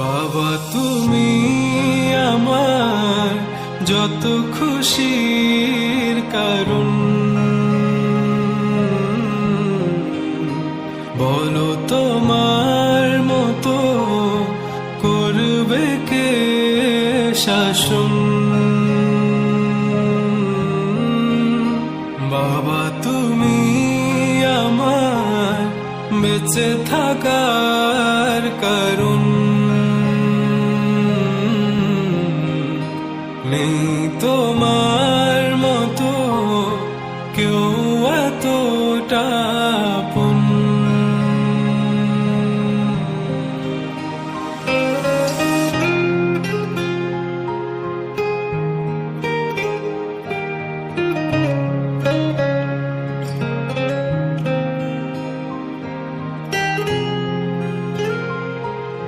বাবা তুমি আমার যত খুশির কারণ, বলো তোমার মতো করবে কে শাসন। বাবা তুমি আমার বেঁচে থাকার কারণ, নেই তোমার